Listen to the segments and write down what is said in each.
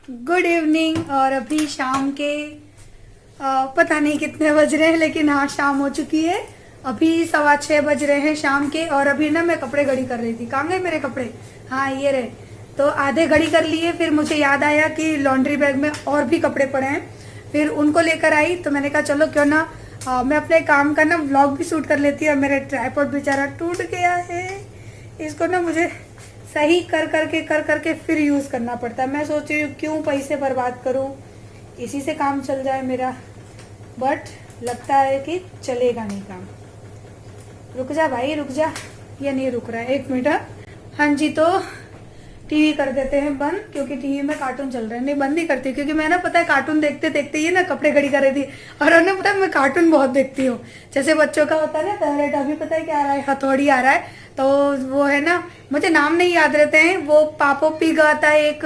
Good evening. और अभी शाम के पता नहीं कितने बज रहे हैं, लेकिन हाँ शाम हो चुकी है। अभी 6:15 बज रहे हैं शाम के। और अभी ना मैं कपड़े घड़ी कर रही थी। कहाँ गए मेरे कपड़े? हाँ ये रहे। तो आधे घड़ी कर लिए, फिर मुझे याद आया कि लॉन्ड्री बैग में और भी कपड़े पड़े हैं। फिर उनको लेकर आई तो मैंने कहा चलो क्यों ना मैं अपने काम का ना व्लॉग भी शूट कर लेती हूँ। और मेरा ट्राइपॉड बेचारा टूट गया है। इसको ना मुझे सही कर करके फिर यूज़ करना पड़ता है। मैं सोच रही हूँ क्यों पैसे बर्बाद करूँ, इसी से काम चल जाए मेरा। बट लगता है कि चलेगा नहीं काम। रुक जा भाई रुक जा, ये नहीं रुक रहा है। एक मिनट। हाँ जी, तो टीवी कर देते हैं बंद, क्योंकि टीवी में कार्टून चल रहे हैं। नहीं बंद ही करती, क्योंकि मैं ना पता है कार्टून देखते देखते ही ना कपड़े घड़ी कर रही थी। और उन्हें पता है मैं कार्टून बहुत देखती हूँ। जैसे बच्चों का होता है ना फेवरेट, अभी पता है क्या आ रहा है, हथौड़ी आ रहा है। तो वो है ना, मुझे नाम नहीं याद रहते हैं। वो पापो पिग आता है एक,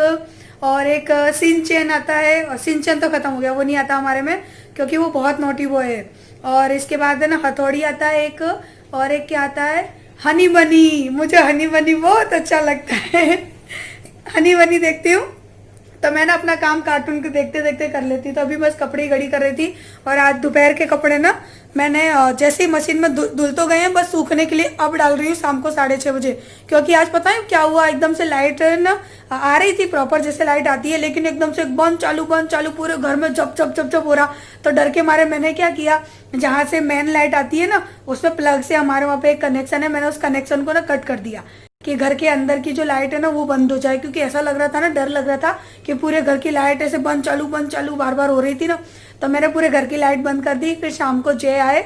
और एक सिंचैन आता है। और सिंचैन तो खत्म हो गया, वो नहीं आता हमारे में, क्योंकि वो बहुत नोटी वो है। और इसके बाद है ना हथौड़ी आता है एक, और एक क्या आता है, हनी बनी। मुझे हनी बनी बहुत अच्छा लगता है। हनी बनी देखती हूँ। तो मैं ना अपना काम कार्टून को देखते देखते कर लेती। तो अभी बस कपड़े घड़ी कर रही थी। और आज दोपहर के कपड़े ना मैंने जैसे ही मशीन में धुल तो गए हैं, बस सूखने के लिए अब डाल रही हूँ शाम को 6:30 बजे। क्योंकि आज पता है क्या हुआ, एकदम से लाइट ना आ रही थी प्रॉपर जैसे लाइट आती है, लेकिन एकदम से बंद चालू पूरे घर में जब जब जब जब हो रहा। तो डर के मारे मैंने क्या किया, जहाँ से मेन लाइट आती है ना उसमें प्लग से हमारे वहाँ पे एक कनेक्शन है, मैंने उस कनेक्शन को ना कट कर दिया कि घर के अंदर की जो लाइट है ना वो बंद हो जाए। क्योंकि ऐसा लग रहा था ना, डर लग रहा था कि पूरे घर की लाइट ऐसे बंद चालू बार बार हो रही थी ना। तो मैंने पूरे घर की लाइट बंद कर दी। फिर शाम को जय आए,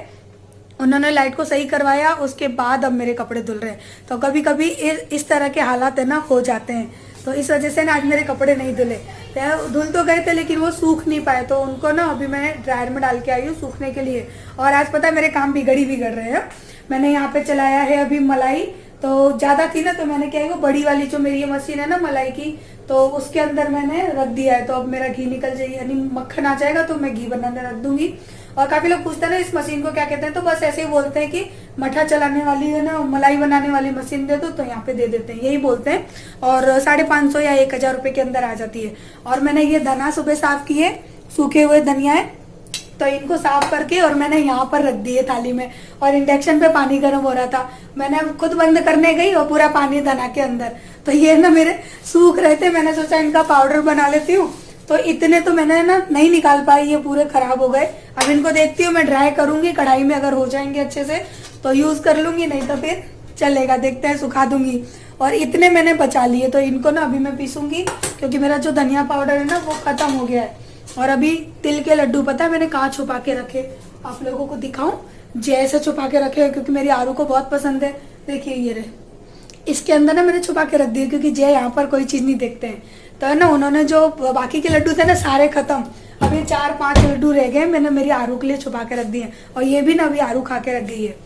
उन्होंने लाइट को सही करवाया, उसके बाद अब मेरे कपड़े धुल रहे हैं। तो कभी कभी इस तरह के हालात है ना हो जाते हैं। तो इस वजह से ना आज मेरे कपड़े नहीं धुले। तो धुल तो गए थे, लेकिन वो सूख नहीं पाए। तो उनको ना अभी मैं ड्रायर में डाल के आई हूँ सूखने के लिए। और आज पता है मेरे काम बिगड़ रहे हैं। मैंने यहाँ पे चलाया है अभी मलाई, तो ज़्यादा थी ना, तो मैंने क्या है वो बड़ी वाली जो मेरी ये मशीन है ना मलाई की, तो उसके अंदर मैंने रख दिया है। तो अब मेरा घी निकल जाएगी, यानी मक्खन आ जाएगा, तो मैं घी बनाने रख दूंगी। और काफी लोग पूछते हैं ना इस मशीन को क्या कहते हैं, तो बस ऐसे ही बोलते हैं कि मठा चलाने वाली है ना, मलाई बनाने वाली मशीन दे दो, तो यहाँ पे दे देते हैं, यही बोलते हैं। और 550 या 1000 रुपए के अंदर आ जाती है। और मैंने ये धना सुबह साफ किए, सूखे हुए धनिया है, तो इनको साफ करके और मैंने यहाँ पर रख दिए थाली में। और इंडक्शन पे पानी गर्म हो रहा था, मैंने खुद बंद करने गई और पूरा पानी धना के अंदर। तो ये ना मेरे सूख रहे थे, मैंने सोचा इनका पाउडर बना लेती हूँ। तो इतने तो मैंने ना नहीं निकाल पाई, ये पूरे खराब हो गए। अब इनको देखती हूँ, मैं ड्राई करूंगी कढ़ाई में, अगर हो जाएंगे अच्छे से तो यूज कर लूंगी, नहीं तो फिर चलेगा, देखते हैं, सुखा दूंगी। और इतने मैंने बचा लिए, तो इनको ना अभी मैं पीसूंगी, क्योंकि मेरा जो धनिया पाउडर है ना वो खत्म हो गया है। और अभी तिल के लड्डू पता है मैंने कहाँ छुपा के रखे, आप लोगों को दिखाऊं? जैसे छुपा के रखे, क्योंकि मेरी आरू को बहुत पसंद है। देखिए ये रहे, इसके अंदर ना मैंने छुपा के रख दिए, क्योंकि जय यहाँ पर कोई चीज नहीं देखते हैं। तो है ना, उन्होंने जो बाकी के लड्डू थे ना सारे खत्म, अभी 4-5 लड्डू रह गए, मैंने मेरी आरू के लिए छुपा के रख दिए। और ये भी ना अभी आरू खा के रख गई है,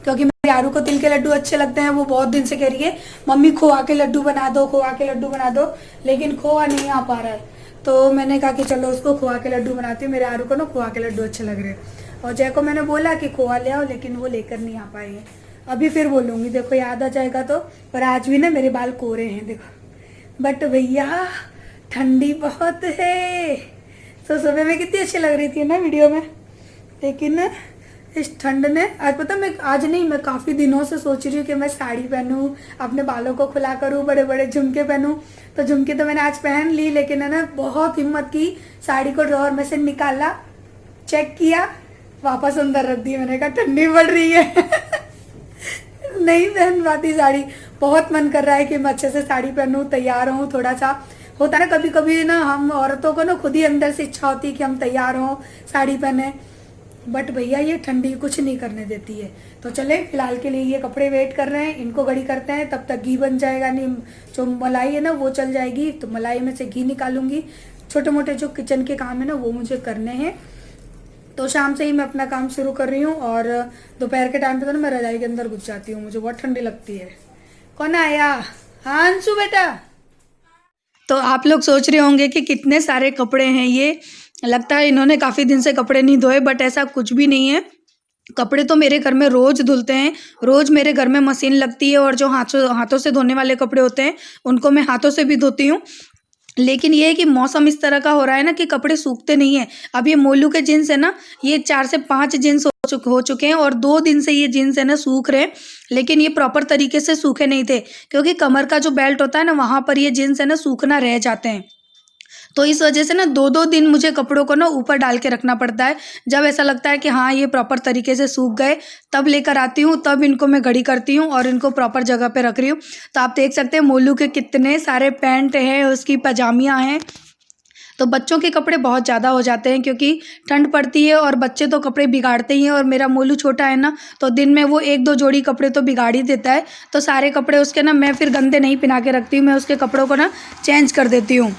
क्योंकि मेरी आरू को तिल के लड्डू अच्छे लगते हैं। वो बहुत दिन से कह रही है मम्मी खोआ के लड्डू बना दो, खोआ के लड्डू बना दो, लेकिन खोआ नहीं आ पा रहा है। तो मैंने कहा कि चलो उसको खोआ के लड्डू बनाती हूँ। मेरे आरू को ना खोआ के लड्डू अच्छे लग रहे हैं। और जय को मैंने बोला कि खोआ ले आओ, लेकिन वो लेकर नहीं आ पाई है। अभी फिर बोलूंगी, देखो याद आ जाएगा तो। पर आज भी ना मेरे बाल कोरे हैं देखो। बट भैया ठंडी बहुत है। तो सुबह में कितनी अच्छी लग रही थी ना वीडियो में, लेकिन इस ठंड ने आज पता, मैं आज नहीं, मैं काफ़ी दिनों से सोच रही हूँ कि मैं साड़ी पहनूं, अपने बालों को खुला करूँ, बड़े बड़े झुमके पहनूं। तो झुमके तो मैंने आज पहन ली, लेकिन है ना बहुत हिम्मत की, साड़ी को ड्रॉअर में से निकाला, चेक किया, वापस अंदर रख दी। मैंने कहा ठंडी पड़ रही है। नहीं पहन पाती साड़ी। बहुत मन कर रहा है कि मैं अच्छे से साड़ी पहनूं, तैयार हूँ। थोड़ा सा होता ना कभी कभी ना, हम औरतों को ना खुद ही अंदर से इच्छा होती है कि हम तैयार हों, साड़ी पहने। बट भैया ये ठंडी कुछ नहीं करने देती है। तो चले फिलहाल के लिए ये कपड़े वेट कर रहे हैं, इनको घड़ी करते हैं, तब तक घी बन जाएगा। नहीं, जो मलाई है ना वो चल जाएगी, तो मलाई में से घी निकालूंगी। छोटे मोटे जो किचन के काम है ना वो मुझे करने हैं। तो शाम से ही मैं अपना काम शुरू कर रही हूँ। और दोपहर के टाइम पे तो ना मैं रजाई के अंदर घुस जाती हूँ, मुझे बहुत ठंडी लगती है। कौन आया? हाँ अंशु बेटा। तो आप लोग सोच रहे होंगे कि कितने सारे कपड़े हैं ये, लगता है इन्होंने काफ़ी दिन से कपड़े नहीं धोए, बट ऐसा कुछ भी नहीं है। कपड़े तो मेरे घर में रोज धुलते हैं, रोज मेरे घर में मशीन लगती है। और जो हाथों से धोने वाले कपड़े होते हैं उनको मैं हाथों से भी धोती हूँ। लेकिन ये है कि मौसम इस तरह का हो रहा है ना कि कपड़े सूखते नहीं है। अब ये मोलू के जीन्स है ना, ये 4 से 5 जीन्स हो चुके हैं और 2 दिन से ये जीन्स है ना सूख रहे हैं, लेकिन ये प्रॉपर तरीके से सूखे नहीं थे, क्योंकि कमर का जो बेल्ट होता है ना, वहाँ पर ये जीन्स है ना सूखना रह जाते हैं। तो इस वजह से ना 2-2 दिन मुझे कपड़ों को ना ऊपर डाल के रखना पड़ता है। जब ऐसा लगता है कि हाँ, ये प्रॉपर तरीके से सूख गए, तब लेकर आती हूँ, तब इनको मैं घड़ी करती हूँ और इनको प्रॉपर जगह पे रख रही हूँ। तो आप देख सकते हैं मोलू के कितने सारे पैंट हैं, उसकी पजामियाँ हैं। तो बच्चों के कपड़े बहुत ज़्यादा हो जाते हैं, क्योंकि ठंड पड़ती है और बच्चे तो कपड़े बिगाड़ते ही हैं, और मेरा मोलू छोटा है ना, तो दिन में वो 1-2 जोड़ी कपड़े तो बिगाड़ ही देता है। तो सारे कपड़े उसके ना मैं फिर गंदे नहीं पहना के रखती हूँ, मैं उसके कपड़ों को ना चेंज कर देती हूँ।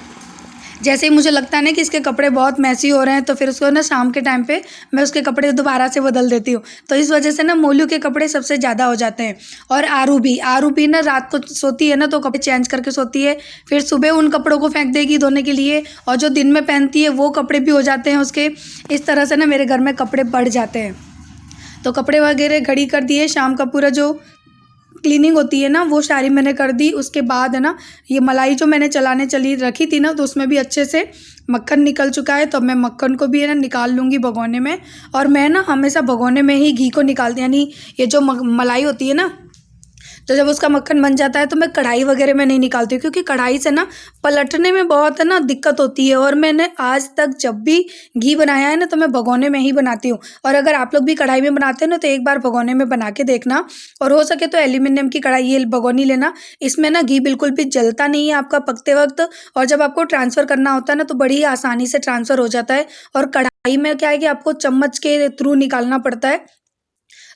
जैसे ही मुझे लगता है ना कि इसके कपड़े बहुत मैसी हो रहे हैं, तो फिर उसको ना शाम के टाइम पे मैं उसके कपड़े दोबारा से बदल देती हूँ। तो इस वजह से ना मोलू के कपड़े सबसे ज़्यादा हो जाते हैं। और आरू भी ना रात को सोती है ना, तो कपड़े चेंज करके सोती है, फिर सुबह उन कपड़ों को फेंक देगी धोने के लिए, और जो दिन में पहनती है वो कपड़े भी हो जाते हैं उसके। इस तरह से ना मेरे घर में कपड़े बढ़ जाते हैं। तो कपड़े वगैरह घड़ी कर दिए, शाम का पूरा जो क्लीनिंग होती है ना वो सारी मैंने कर दी। उसके बाद है ना, ये मलाई जो मैंने चलाने चली रखी थी ना, तो उसमें भी अच्छे से मक्खन निकल चुका है। तो अब मैं मक्खन को भी है ना निकाल लूँगी भगोने में। और मैं ना हमेशा भगोने में ही घी को निकालती, यानी ये जो मलाई होती है ना, तो जब उसका मक्खन बन जाता है तो मैं कढ़ाई वगैरह में नहीं निकालती हूँ, क्योंकि कढ़ाई से ना पलटने में बहुत है ना दिक्कत होती है। और मैंने आज तक जब भी घी बनाया है ना, तो मैं भगोने में ही बनाती हूँ। और अगर आप लोग भी कढ़ाई में बनाते हैं ना, तो एक बार भगोने में बना के देखना, और हो सके तो एल्यूमिनियम की कढ़ाई ये भगोनी लेना। इसमें ना घी बिल्कुल भी जलता नहीं है आपका पकते वक्त, और जब आपको ट्रांसफ़र करना होता है ना, तो बड़ी आसानी से ट्रांसफ़र हो जाता है। और कढ़ाई में क्या है कि आपको चम्मच के थ्रू निकालना पड़ता है,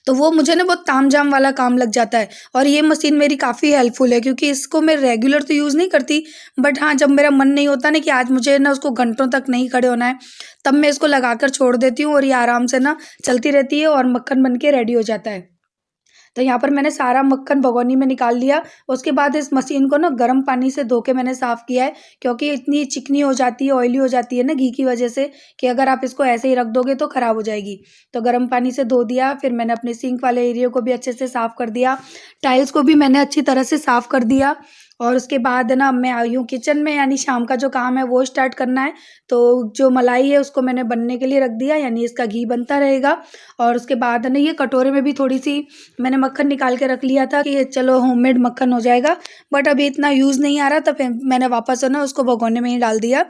तो वो मुझे ना बहुत तामझाम वाला काम लग जाता है। और ये मशीन मेरी काफ़ी हेल्पफुल है, क्योंकि इसको मैं रेगुलर तो यूज़ नहीं करती, बट हाँ, जब मेरा मन नहीं होता ना कि आज मुझे ना उसको घंटों तक नहीं खड़े होना है, तब मैं इसको लगाकर छोड़ देती हूँ, और ये आराम से ना चलती रहती है और मक्खन बन के रेडी हो जाता है। तो यहाँ पर मैंने सारा मक्खन भगोनी में निकाल लिया। उसके बाद इस मशीन को ना गर्म पानी से धो के मैंने साफ़ किया है, क्योंकि इतनी चिकनी हो जाती है, ऑयली हो जाती है ना घी की वजह से, कि अगर आप इसको ऐसे ही रख दोगे तो ख़राब हो जाएगी। तो गर्म पानी से धो दिया, फिर मैंने अपने सिंक वाले एरिया को भी अच्छे से साफ़ कर दिया, टाइल्स को भी मैंने अच्छी तरह से साफ़ कर दिया। और उसके बाद ना मैं आई हूँ किचन में, यानी शाम का जो काम है वो स्टार्ट करना है। तो जो मलाई है उसको मैंने बनने के लिए रख दिया, यानी इसका घी बनता रहेगा। और उसके बाद ना ये कटोरे में भी थोड़ी-सी मैंने मक्खन निकाल के रख लिया था कि ये चलो होममेड मक्खन हो जाएगा, बट अभी इतना यूज़ नहीं आ रहा, तो फिर मैंने वापस है ना उसको भगोने में ही डाल दिया।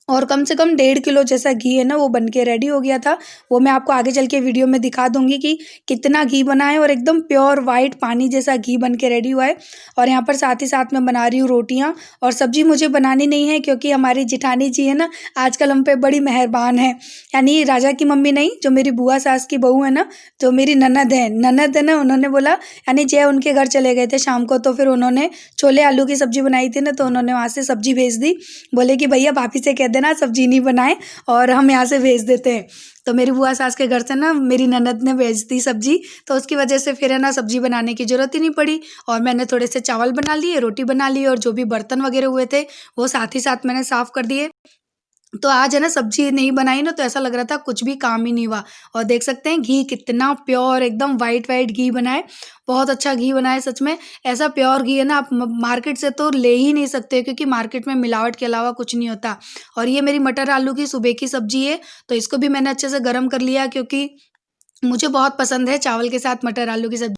और कम से कम 1.5 किलो जैसा घी है ना वो बन के रेडी हो गया था। वो मैं आपको आगे चल के वीडियो में दिखा दूँगी कि कितना घी बना है, और एकदम प्योर वाइट पानी जैसा घी बन के रेडी हुआ है। और यहाँ पर साथ ही साथ मैं बना रही हूँ रोटियाँ, और सब्ज़ी मुझे बनानी नहीं है, क्योंकि हमारी जेठानी जी है ना आजकल हम पे बड़ी मेहरबान है। यानी राजा की मम्मी नहीं, जो मेरी बुआ सास की बहू है ना, जो मेरी ननद है ना, उन्होंने बोला, यानी जय उनके घर चले गए थे शाम को, तो फिर उन्होंने छोले आलू की सब्ज़ी बनाई थी ना, तो उन्होंने वहाँ से सब्ज़ी भेज दी। बोले कि भैया भाभी से कह देना सब्जी नहीं बनाए, और हम यहाँ से भेज देते हैं। तो मेरी बुआ सास के घर से ना मेरी ननद ने भेज दी सब्जी, तो उसकी वजह से फिर है ना सब्जी बनाने की ज़रूरत ही नहीं पड़ी। और मैंने थोड़े से चावल बना लिए, रोटी बना ली, और जो भी बर्तन वगैरह हुए थे वो साथ ही साथ मैंने साफ़ कर दिए। तो आज है ना सब्जी नहीं बनाई ना, तो ऐसा लग रहा था कुछ भी काम ही नहीं हुआ। और देख सकते हैं घी कितना प्योर एकदम वाइट वाइट घी बना है, बहुत अच्छा घी बना है सच में। ऐसा प्योर घी है ना आप मार्केट से तो ले ही नहीं सकते, क्योंकि मार्केट में मिलावट के अलावा कुछ नहीं होता। और ये मेरी मटर आलू की सुबह की सब्जी है, तो इसको भी मैंने अच्छे से गर्म कर लिया, क्योंकि मुझे बहुत पसंद है चावल के साथ मटर आलू की सब्जी।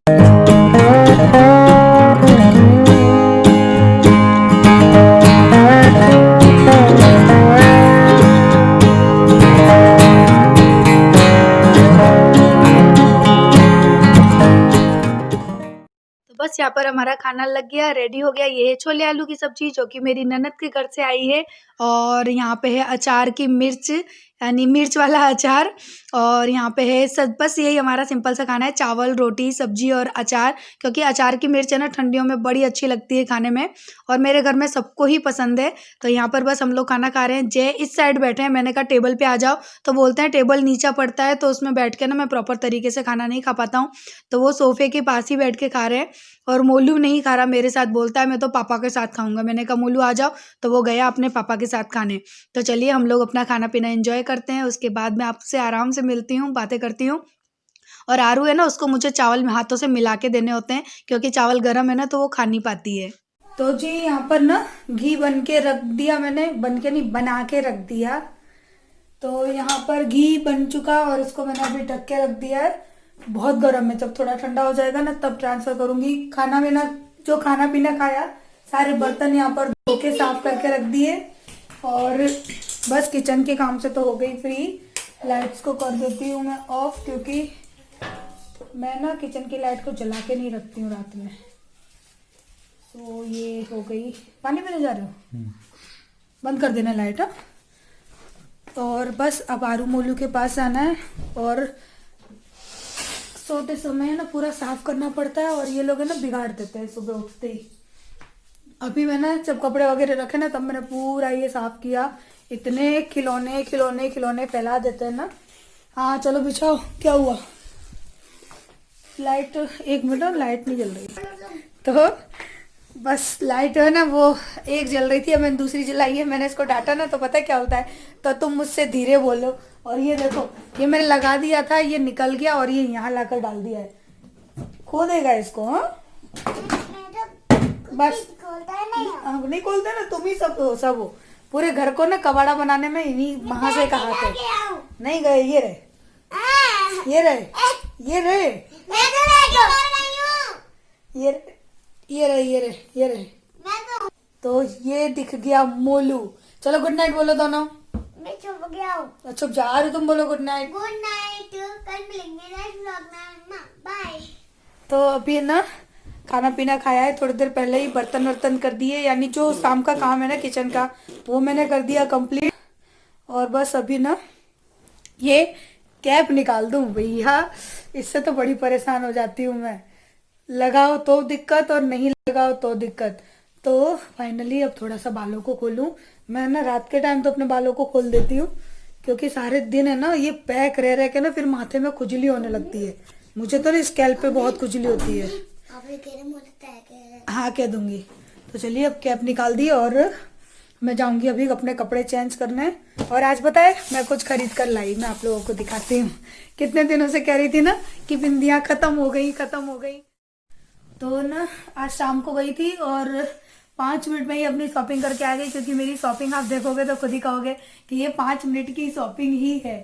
तो बस यहाँ पर हमारा खाना लग गया, रेडी हो गया। ये है छोले आलू की सब्जी, जो कि मेरी ननद के घर से आई है। और यहाँ पे है अचार की मिर्च, यानी मिर्च वाला अचार। और यहाँ पे है सब, बस यही हमारा सिंपल सा खाना है, चावल रोटी सब्जी और अचार। क्योंकि अचार की मिर्च है ना ठंडियों में बड़ी अच्छी लगती है खाने में, और मेरे घर में सबको ही पसंद है। तो यहाँ पर बस हम लोग खाना खा रहे हैं। जय इस साइड बैठे हैं, मैंने कहा टेबल पे आ जाओ, तो बोलते हैं टेबल नीचा पड़ता है, तो उसमें बैठ के ना मैं प्रॉपर तरीके से खाना नहीं खा पाता हूँ। तो वो सोफे के पास ही बैठ के खा रहे हैं। और मोलू नहीं खा रहा मेरे साथ, बोलता है मैं तो पापा के साथ खाऊंगा। मैंने कहा मोलू आ जाओ, तो वो गया अपने पापा के साथ खाने। तो चलिए हम लोग अपना खाना पीना एंजॉय करते हैं, उसके बाद मैं आपसे आराम से मिलती हूँ, बातें करती हूँ। और आरू है ना, उसको मुझे चावल में हाथों से मिला के देने होते हैं, क्योंकि चावल गर्म है ना, तो वो खा नहीं पाती है। तो जी यहाँ पर ना घी बन के रख दिया मैंने, बन के नहीं बना के रख दिया। तो यहाँ पर घी बन चुका और इसको मैंने अभी ढक के रख दिया है। बहुत गर्म है, जब थोड़ा ठंडा हो जाएगा ना तब ट्रांसफर करूंगी। खाना पीना जो खाना पीना खाया सारे बर्तन यहाँ पर धो के साफ करके रख दिए और बस किचन के काम से तो हो गई फ्री। लाइट्स को कर देती हूँ मैं ऑफ, क्योंकि मैं ना किचन की लाइट को जला के नहीं रखती हूँ रात में। तो ये हो गई। पानी पीने जा रहे हो? बंद कर देना लाइट। हाँ, और बस अब आरू मोलू के पास जाना है और सोते समय ना पूरा साफ करना पड़ता है और ये लोग है ना बिगाड़ देते हैं सुबह उठते ही। अभी मैंने जब कपड़े वगैरह रखे ना तब मैंने पूरा ये साफ किया। इतने खिलौने खिलौने खिलौने फैला देते हैं ना। हाँ चलो बिछाओ। क्या हुआ? लाइट, एक मिनट, लाइट नहीं जल रही। तो बस लाइट है ना वो एक जल रही थी, अब मैंने दूसरी जलाई है। मैंने इसको डांटा ना तो पता है क्या होता है, तो तुम मुझसे धीरे बोलो। और ये देखो, ये मैंने लगा दिया था, ये निकल गया और ये यहाँ लाकर डाल दिया है। खो देगा इसको। हाँ बस नहीं खोलते ना, तुम ही सब हो। पूरे घर को ना कबाड़ा बनाने में इन्हीं वहां से कहा थे। नहीं गए, ये रहे, ये रहे, ये रहे, ये रहे, ये रहे, ये रहे, ये रहे। तो ये दिख गया मोलू। चलो गुड नाइट बोलो दोनों। मैं छुप गया हूँ। छुप जा रही, तुम बोलो गुड नाइट। गुड नाइट, कल मिलेंगे नेक्स्ट व्लॉग में। बाय। तो अभी ना खाना पीना खाया है, थोड़ी देर पहले ही बर्तन वर्तन कर दिए, यानी जो शाम का काम है ना किचन का वो मैंने कर दिया कंप्लीट। और बस अभी ना ये कैप निकाल दूं भैया, इससे तो बड़ी परेशान हो जाती हूँ मैं। लगाओ तो दिक्कत और नहीं लगाओ तो दिक्कत। तो फाइनली अब थोड़ा सा बालों को खोलूं। मैं ना रात के टाइम तो अपने बालों को खोल देती हूँ, क्योंकि सारे दिन है ना ये पैक रह रह के ना फिर माथे में खुजली होने लगती है। मुझे तो ना स्कैल्प पे बहुत खुजली होती है। हाँ कह दूंगी। तो चलिए अब कैप निकाल दी और मैं जाऊंगी अभी अपने कपड़े चेंज करने। और आज पता है मैं कुछ खरीद कर लाई, मैं आप लोगों को दिखाती हूँ। कितने दिनों से कह रही थी ना कि बिंदियां खत्म हो गई, खत्म हो गई। तो ना आज शाम को गई थी और 5 मिनट में ही अपनी शॉपिंग करके आ गई, क्योंकि मेरी शॉपिंग आप देखोगे तो खुद ही कहोगे कि ये 5 मिनट की शॉपिंग ही है।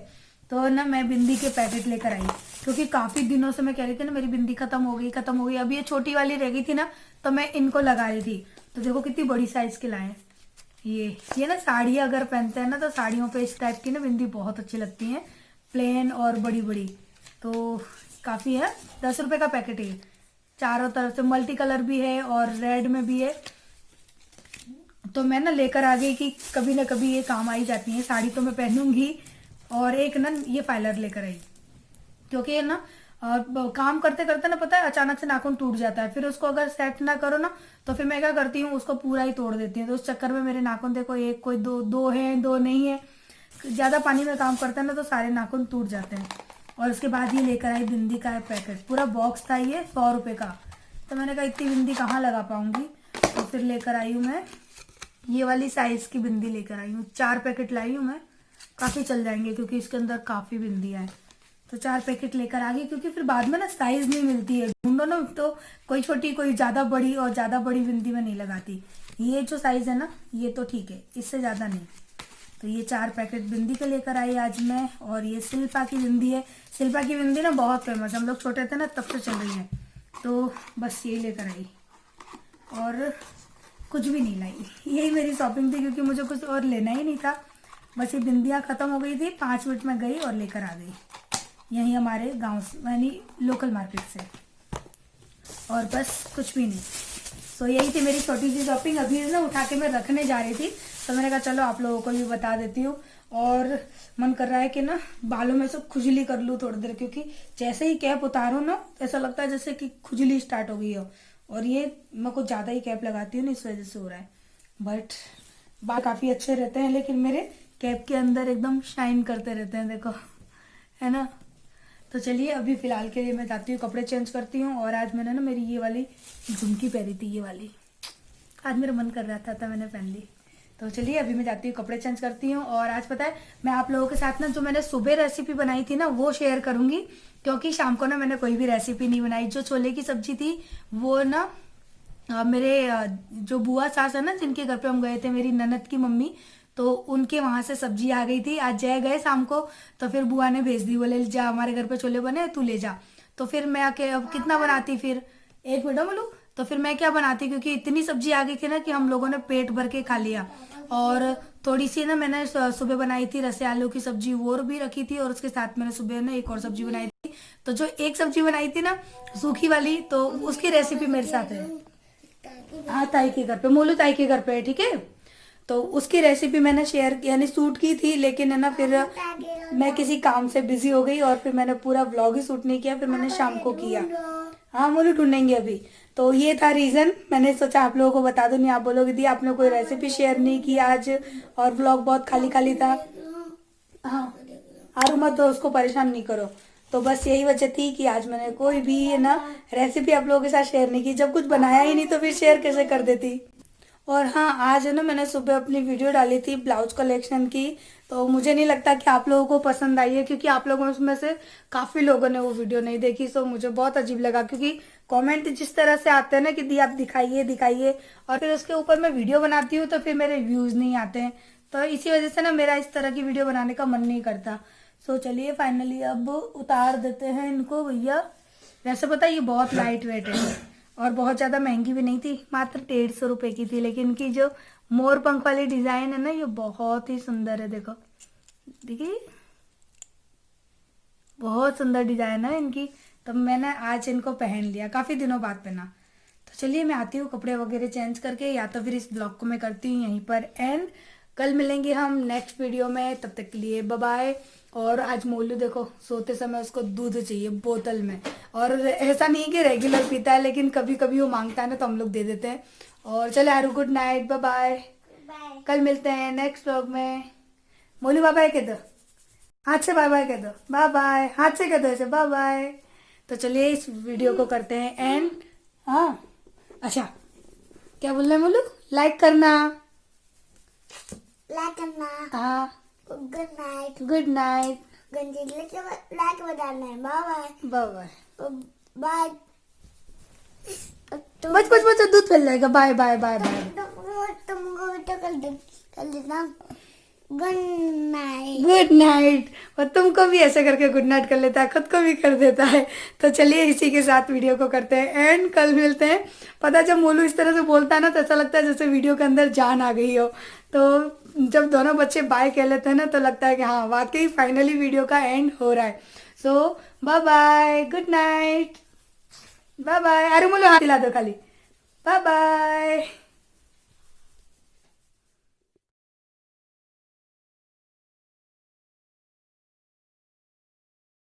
तो ना मैं बिंदी के पैकेट लेकर आई, क्योंकि काफी दिनों से मैं कह रही थी ना मेरी बिंदी खत्म हो गई, खत्म हो गई। अभी ये छोटी वाली रह गई थी ना तो मैं इनको लगा रही थी। तो देखो कितनी बड़ी साइज के लाए। ये ना साड़ी अगर पहनते हैं ना तो साड़ियों पे इस टाइप की ना बिंदी बहुत अच्छी लगती है, प्लेन और बड़ी बड़ी। तो काफी है, 10 रुपए का पैकेट है। चारों तरफ से मल्टी कलर भी है और रेड में भी है। तो मैं ना लेकर आ गई कि कभी ना कभी ये काम आई जाती है। साड़ी तो मैं पहनूंगी। और एक ना ये फाइलर लेकर आई, क्योंकि ना काम करते करते ना पता है अचानक से नाखून टूट जाता है, फिर उसको अगर सेट ना करो ना तो फिर मैं क्या करती हूँ उसको पूरा ही तोड़ देती हूँ। तो उस चक्कर में मेरे नाखून देखो, एक कोई दो है, दो नहीं है। ज्यादा पानी में काम करते हैं ना तो सारे नाखून टूट जाते हैं। और उसके बाद ये लेकर आई बिंदी का पैकेट, पूरा बॉक्स था ये 100 रुपए का। तो मैंने कहा इतनी बिंदी कहाँ लगा पाऊंगी, तो फिर लेकर आई हूँ मैं ये वाली साइज की बिंदी लेकर आई हूँ। 4 पैकेट लाई हूँ मैं, काफी चल जाएंगे क्योंकि इसके अंदर काफी बिंदियां है। तो 4 पैकेट लेकर आ गई, क्योंकि फिर बाद में ना साइज नहीं मिलती है, ढूंढो ना तो कोई छोटी कोई ज्यादा बड़ी, और ज्यादा बड़ी बिंदी में नहीं लगाती। ये जो साइज है ना ये तो ठीक है, इससे ज्यादा नहीं। तो ये 4 पैकेट बिंदी के लेकर आई आज मैं। और ये शिल्पा की बिंदी है। शिल्पा की बिंदी ना बहुत फेमस, हम लोग छोटे थे ना तब से चल रही है। तो बस ये लेकर आई और कुछ भी नहीं लाई। यही मेरी शॉपिंग थी, क्योंकि मुझे कुछ और लेना ही नहीं था। बस ये बिंदियाँ खत्म हो गई थी, 5 मिनट में गई और लेकर आ गई यहीं हमारे गांव से, यानी लोकल मार्केट से। और बस कुछ भी नहीं। तो यही थी मेरी छोटी सी शॉपिंग। अभी ना उठा के मैं रखने जा रही थी, तो मैंने कहा चलो आप लोगों को भी बता देती हूँ। और मन कर रहा है कि ना बालों में से खुजली कर लूँ थोड़ी देर, क्योंकि जैसे ही कैप उतारो ना ऐसा लगता है जैसे कि खुजली स्टार्ट हो गई हो। और ये मैं कुछ ज्यादा ही कैप लगाती हूँ ना, इस वजह से हो रहा है। बट बाल काफी अच्छे रहते हैं, लेकिन मेरे कैप के अंदर एकदम शाइन करते रहते हैं, देखो, है ना। तो चलिए अभी फिलहाल के लिए मैं जाती हूँ, कपड़े चेंज करती हूँ। और आज मैंने ना मेरी ये वाली झुमकी पहनी थी, ये वाली आज मेरा मन कर रहा था तो मैंने पहन ली। तो चलिए अभी मैं जाती हूँ, कपड़े चेंज करती हूँ। और आज पता है मैं आप लोगों के साथ ना जो मैंने सुबह रेसिपी बनाई थी ना वो शेयर करूंगी, क्योंकि शाम को ना मैंने कोई भी रेसिपी नहीं बनाई। जो छोले की सब्जी थी वो ना मेरे जो बुआ सास है ना, जिनके घर पे हम गए थे, मेरी ननद की मम्मी, तो उनके वहां से सब्जी आ गई थी। आज जय गए शाम को, तो फिर बुआ ने भेज दी, बोले जा हमारे घर पे छोले बने, तू ले जा। तो फिर मैं आके अब कितना बनाती फिर, एक मिनट बोलूँ, तो फिर मैं क्या बनाती, क्योंकि इतनी सब्जी आ गई थी ना कि हम लोगों ने पेट भर के खा लिया। और थोड़ी सी ना मैंने सुबह बनाई थी रसे आलू की सब्जी, वो भी रखी थी, और उसके साथ मैंने सुबह ना एक और सब्जी बनाई थी। तो जो एक सब्जी बनाई थी ना सूखी वाली, तो उसकी रेसिपी मेरे साथ है। हाँ, ताई के घर पे, मोलू ताई के घर पे है, ठीक है। तो उसकी रेसिपी मैंने शेयर यानी शूट की थी, लेकिन है ना फिर मैं किसी काम से बिजी हो गई, और फिर मैंने पूरा व्लॉग ही शूट नहीं किया, फिर मैंने शाम को किया। हाँ, मोलू ढूंढेंगे अभी। तो ये था रीजन, मैंने सोचा आप लोगों को बता दूं, नहीं आप बोलोगे दी आपने कोई रेसिपी शेयर नहीं की आज, और व्लॉग बहुत खाली खाली था। हाँ, आरू मत दो, उसको परेशान नहीं करो। तो बस यही वजह थी कि आज मैंने कोई भी है ना रेसिपी आप लोगों के साथ शेयर नहीं की। जब कुछ बनाया ही नहीं तो फिर शेयर कैसे कर देती। और हाँ, आज है ना मैंने सुबह अपनी वीडियो डाली थी ब्लाउज कलेक्शन की, तो मुझे नहीं लगता कि आप लोगों को पसंद आई है, क्योंकि आप लोगों में से काफी लोगों ने वो वीडियो नहीं देखी। तो मुझे बहुत अजीब लगा, क्योंकि कमेंट जिस तरह से आते हैं ना कि दी आप दिखाइए दिखाइए, और फिर उसके ऊपर मैं वीडियो बनाती हूँ तो फिर मेरे व्यूज नहीं आते हैं। तो इसी वजह से ना मेरा इस तरह की वीडियो बनाने का मन नहीं करता। सो चलिए फाइनली अब उतार देते हैं इनको भैया। वैसे पता है ये बहुत लाइट वेट है, और बहुत ज़्यादा महंगी भी नहीं थी, मात्र 150 रुपए की थी। लेकिन इनकी जो मोर पंख वाली डिज़ाइन है ना, ये बहुत ही सुंदर है। देखो, देखिए बहुत सुंदर डिज़ाइन है इनकी। तो मैंने आज इनको पहन लिया, काफ़ी दिनों बाद पहना। तो चलिए मैं आती हूँ कपड़े वगैरह चेंज करके, या तो फिर इस ब्लॉग को मैं करती हूँ यहीं पर एंड। कल मिलेंगे हम नेक्स्ट वीडियो में, तब तक के लिए बाय बाय। और आज मोलू देखो सोते समय उसको दूध चाहिए बोतल में, और ऐसा नहीं कि रेगुलर पीता है, लेकिन कभी कभी वो मांगता है ना तो हम लोग दे देते हैं। और चले आरू, good night, bye bye. Bye. कल मिलते हैं नेक्स्ट व्लॉग में। मोलू बाय बाय कह दो, हाथ से बाय बाय कह दो, बाय बाय, हाथ से कह दो ऐसे बाय बाय। तो चलिए इस वीडियो को करते हैं एंड। हाँ, अच्छा क्या बोल रहे हैं मोलू, लाइक करना। लाइक करना। हाँ, गुड नाइट। गुड नाइट, गंजीले के लाइक बजाना है। Bye bye bye. बाय। बच बच बच, दूध फैल जाएगा। Bye bye bye bye. तुमको भी तो कर देता। Good night. Good night. और तुमको भी ऐसे करके गुड नाइट कर लेता है, खुद को भी कर देता है। तो चलिए इसी के साथ वीडियो को करते हैं एंड कल मिलते हैं। पता है, जब मोलू इस तरह से बोलता है ना तो ऐसा लगता है जैसे वीडियो के अंदर जान आ गई हो। तो जब दोनों बच्चे बाय कह लेते हैं ना तो लगता है कि हाँ वाकई फाइनली वीडियो का एंड हो रहा है। So bye bye, good night, bye bye. अरे मोलू हाथ हिला दो खाली, बाय बाय।